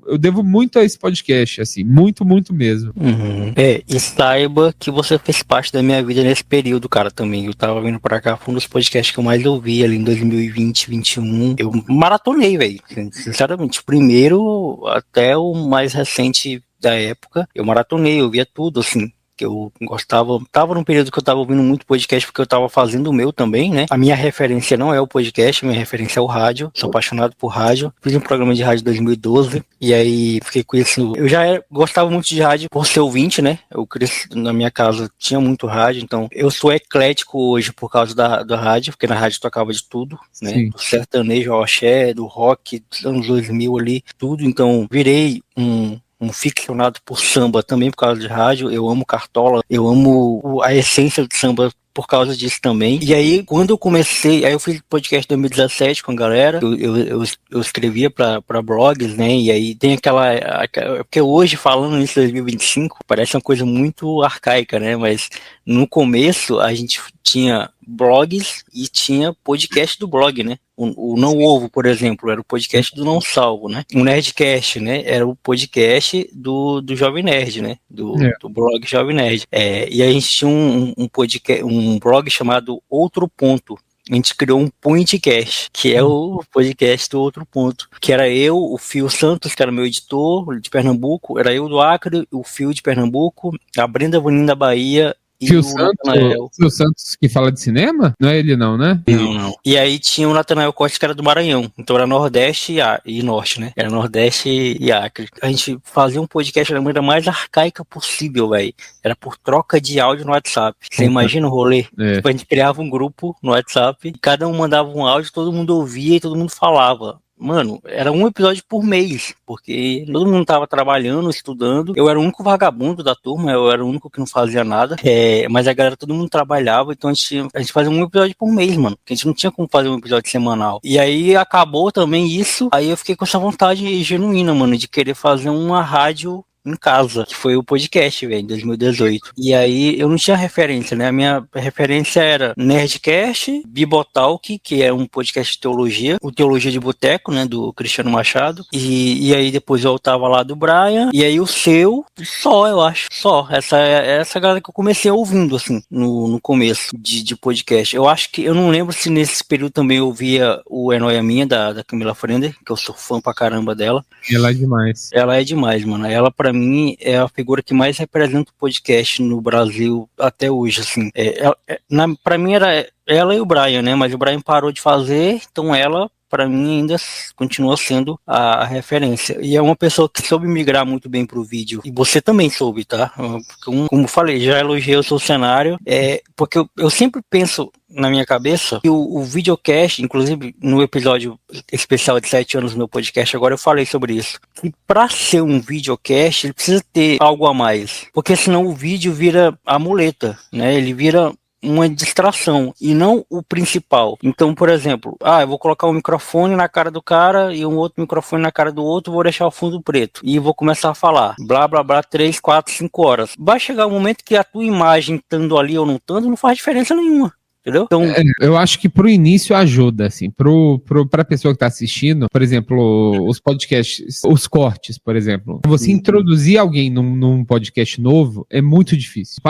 Speaker 2: eu devo muito a esse podcast, assim, muito, muito mesmo.
Speaker 1: E saiba que você fez parte da minha vida nesse período, cara, também. Eu tava vindo pra cá, foi um dos podcasts que eu mais ouvi ali em 2020, 2021. Eu maratonei, velho. Sinceramente, o primeiro até o mais recente da época, eu maratonei, eu via tudo, assim. Que eu gostava, tava num período que eu tava ouvindo muito podcast porque eu tava fazendo o meu também, né? A minha referência não é o podcast, a minha referência é o rádio, sou apaixonado por rádio, fiz um programa de rádio em 2012, e aí fiquei com isso, eu já gostava muito de rádio por ser ouvinte, né? Eu cresci, na minha casa tinha muito rádio, então eu sou eclético hoje por causa da rádio, porque na rádio tocava de tudo, né?
Speaker 2: Sim.
Speaker 1: Do sertanejo ao axé, do rock, dos anos 2000 ali, tudo, então virei um ficcionado por samba também por causa de rádio, eu amo Cartola, eu amo a essência do samba por causa disso também. E aí, quando eu comecei, aí eu fiz podcast em 2017 com a galera, eu escrevia pra blogs, né, e aí tem porque hoje, falando nisso em 2025, parece uma coisa muito arcaica, né, mas no começo a gente tinha blogs e tinha podcast do blog, né, o Não Ovo, por exemplo, era o podcast do Não Salvo, né, o Nerdcast, né, era o podcast do Jovem Nerd, né, do blog Jovem Nerd, e a gente tinha um podcast, um blog chamado Outro Ponto. A gente criou um Pointcast, que é o podcast do Outro Ponto, que era eu, o Fio Santos, que era meu editor de Pernambuco, era eu do Acre, o Fio de Pernambuco, a Brenda Vanin da Bahia e o Natanael.
Speaker 2: Fio Santos que fala de cinema? Não é ele não, né?
Speaker 1: Não. E aí tinha o Natanael Costa, que era do Maranhão. Então era Nordeste e Norte, né? Era Nordeste e Acre. A gente fazia um podcast da maneira mais arcaica possível, velho. Era por troca de áudio no WhatsApp. Você imagina o rolê? Tipo, a gente criava um grupo no WhatsApp, cada um mandava um áudio, todo mundo ouvia e todo mundo falava. Mano, era um episódio por mês, porque todo mundo tava trabalhando, estudando. Eu era o único vagabundo da turma, eu era o único que não fazia nada. Mas a galera, todo mundo trabalhava, então a gente fazia um episódio por mês, mano. Porque a gente não tinha como fazer um episódio semanal. E aí acabou também isso, aí eu fiquei com essa vontade genuína, mano, de querer fazer uma rádio em casa, que foi o podcast, velho, em 2018. E aí eu não tinha referência, né? A minha referência era Nerdcast, Bibotalk, que é um podcast de teologia, o Teologia de Boteco, né, do Cristiano Machado. E aí depois eu tava lá do Brian, e aí o seu, eu acho. Essa galera que eu comecei ouvindo, assim, no começo de podcast. Eu acho que, eu não lembro se nesse período também eu ouvia o É Nóia Minha, da Camila Frender, que eu sou fã pra caramba dela.
Speaker 2: Ela é demais.
Speaker 1: Ela é demais, mano. Ela, pra mim, é a figura que mais representa o podcast no Brasil até hoje, assim. Pra mim era ela e o Brian, né? Mas o Brian parou de fazer, então ela, pra mim, ainda continua sendo a referência. E é uma pessoa que soube migrar muito bem pro vídeo. E você também soube, tá? Como falei, já elogiei o seu cenário. Porque eu sempre penso na minha cabeça que o videocast, inclusive no episódio especial de 7 anos do meu podcast, agora eu falei sobre isso. E pra ser um videocast, ele precisa ter algo a mais. Porque senão o vídeo vira a muleta, né? Ele vira uma distração e não o principal. Então, por exemplo, eu vou colocar um microfone na cara do cara e um outro microfone na cara do outro, vou deixar o fundo preto e vou começar a falar, blá, blá, blá, 3, 4, 5 horas. Vai chegar um momento que a tua imagem estando ali ou não estando, não faz diferença nenhuma. Entendeu? Então,
Speaker 2: eu acho que pro início ajuda, assim, pra pessoa que tá assistindo, por exemplo, os podcasts, os cortes, por exemplo. Você introduzir alguém num podcast novo é muito difícil.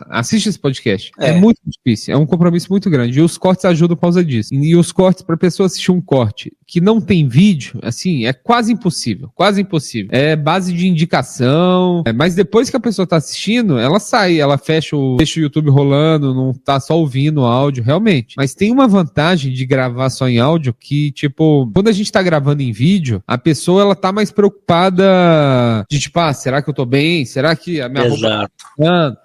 Speaker 2: Assiste esse podcast. É muito difícil, é um compromisso muito grande. E os cortes ajudam por causa disso. E os cortes, pra pessoa assistir um corte que não tem vídeo, assim, é quase impossível. Quase impossível. É base de indicação, mas depois que a pessoa tá assistindo, ela sai, ela deixa o YouTube rolando, não tá só ouvindo o áudio, realmente. Mas tem uma vantagem de gravar só em áudio que, tipo, quando a gente tá gravando em vídeo, a pessoa, ela tá mais preocupada de, tipo, será que eu tô bem? Será que a minha roupa tá funcionando?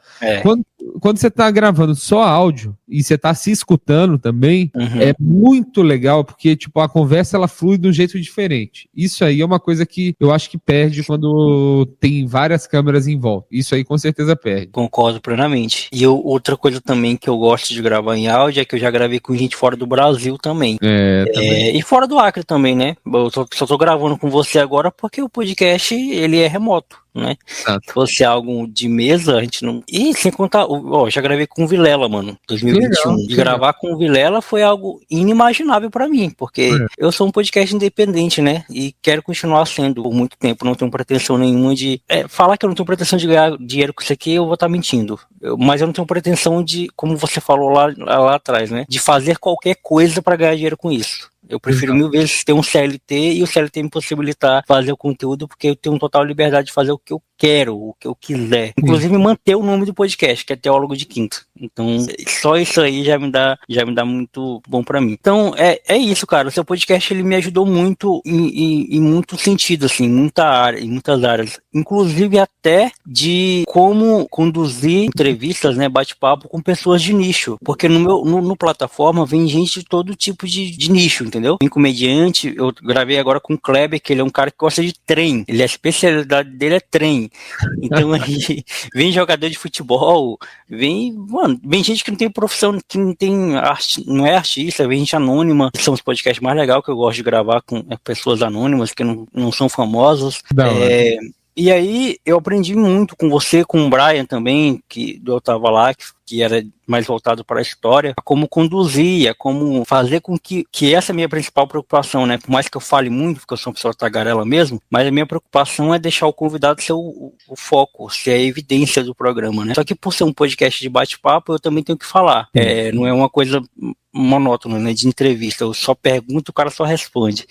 Speaker 2: quando você tá gravando só áudio e você tá se escutando também, é muito legal, porque, tipo, a conversa, ela flui de um jeito diferente. Isso aí é uma coisa que eu acho que perde quando tem várias câmeras em volta. Isso aí com certeza perde.
Speaker 1: Concordo plenamente. E outra coisa também que eu gosto de gravar em áudio é que eu já gravei com gente fora do Brasil também.
Speaker 2: Também.
Speaker 1: E fora do Acre também, né? Eu só tô gravando com você agora porque o podcast, ele é remoto, né?
Speaker 2: Exato.
Speaker 1: Se fosse algo de mesa, a gente não... E sem contar, já gravei com o Vilela, mano, 2021.
Speaker 2: Legal,
Speaker 1: e gravar com o Vilela foi algo inimaginável pra mim, porque eu sou um podcast independente, né? E quero continuar sendo por muito tempo. Não tenho pretensão nenhuma de... falar que eu não tenho pretensão de ganhar dinheiro com isso aqui, eu vou estar mentindo. Mas eu não tenho pretensão de, como você falou lá atrás, né? De fazer qualquer coisa pra ganhar dinheiro com isso. Eu prefiro mil vezes ter um CLT e o CLT me possibilitar fazer o conteúdo, porque eu tenho total liberdade de fazer o que eu quero, o que eu quiser. Inclusive manter o nome do podcast, que é Teólogo de Quinto. Então, só isso aí já me dá muito bom pra mim. Então, é isso, cara. O seu podcast, ele me ajudou muito em muito sentido, assim, em muitas áreas. Inclusive até de como conduzir entrevistas, né, bate-papo com pessoas de nicho. Porque no plataforma vem gente de todo tipo de nicho, entendeu? Vem comediante, eu gravei agora com o Kleber, que ele é um cara que gosta de trem. A especialidade dele é trem. Então aí vem jogador de futebol, vem gente que não tem profissão, que não tem arte, não é artista, vem gente anônima, que são os podcasts mais legais que eu gosto de gravar com pessoas anônimas, que não são famosas. E aí eu aprendi muito com você, com o Brian também, que eu tava lá, que era mais voltado para a história, a como conduzir, a como fazer com que essa é a minha principal preocupação, né? Por mais que eu fale muito, porque eu sou uma pessoa tagarela mesmo, mas a minha preocupação é deixar o convidado ser o foco, ser a evidência do programa, né? Só que por ser um podcast de bate-papo, eu também tenho que falar. Não é uma coisa monótona, né? De entrevista, eu só pergunto, o cara só responde.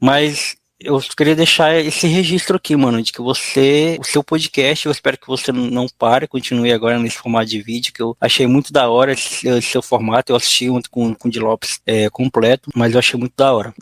Speaker 1: Mas eu queria deixar esse registro aqui, mano, de que o seu podcast, eu espero que você não pare, continue agora nesse formato de vídeo, que eu achei muito da hora esse seu formato. Eu assisti junto com o Di Lopes completo, mas eu achei muito da hora.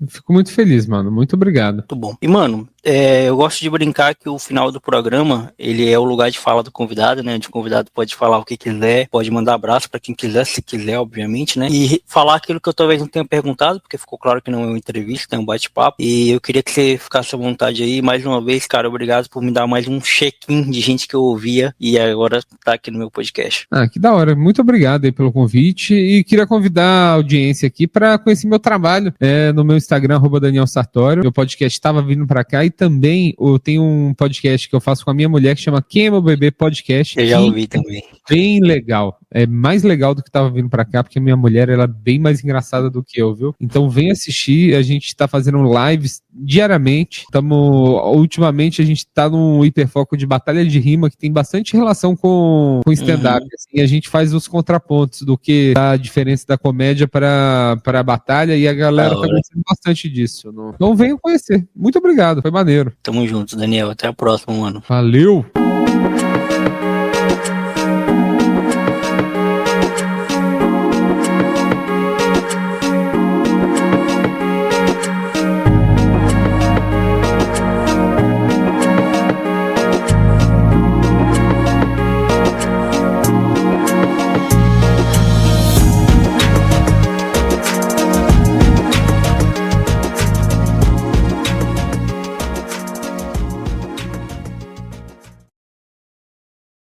Speaker 2: Eu fico muito feliz, mano. Muito obrigado.
Speaker 1: Muito bom. E, mano, eu gosto de brincar que o final do programa, ele é o lugar de fala do convidado, né? Onde o convidado pode falar o que quiser, pode mandar abraço pra quem quiser, se quiser, obviamente, né? E falar aquilo que eu talvez não tenha perguntado, porque ficou claro que não é uma entrevista, é um bate-papo. E eu queria que você ficasse à vontade aí. Mais uma vez, cara, obrigado por me dar mais um check-in de gente que eu ouvia e agora tá aqui no meu podcast.
Speaker 2: Que da hora. Muito obrigado aí pelo convite e queria convidar a audiência aqui para conhecer meu trabalho no meu Instagram, @Daniel Sartório. Meu podcast estava vindo para cá e também eu tenho um podcast que eu faço com a minha mulher que chama Quem é Meu Bebê Podcast.
Speaker 1: Eu já ouvi também.
Speaker 2: Bem legal. É mais legal do que tava vindo pra cá, porque a minha mulher, ela é bem mais engraçada do que eu, viu? Então vem assistir, a gente tá fazendo lives diariamente. Ultimamente a gente tá num hiperfoco de batalha de rima, que tem bastante relação com stand-up. Assim, a gente faz os contrapontos do que a diferença da comédia para a batalha, e a galera tá gostando bastante disso. Então venham conhecer. Muito obrigado, foi maneiro.
Speaker 1: Tamo junto, Daniel. Até a próxima, mano.
Speaker 2: Valeu!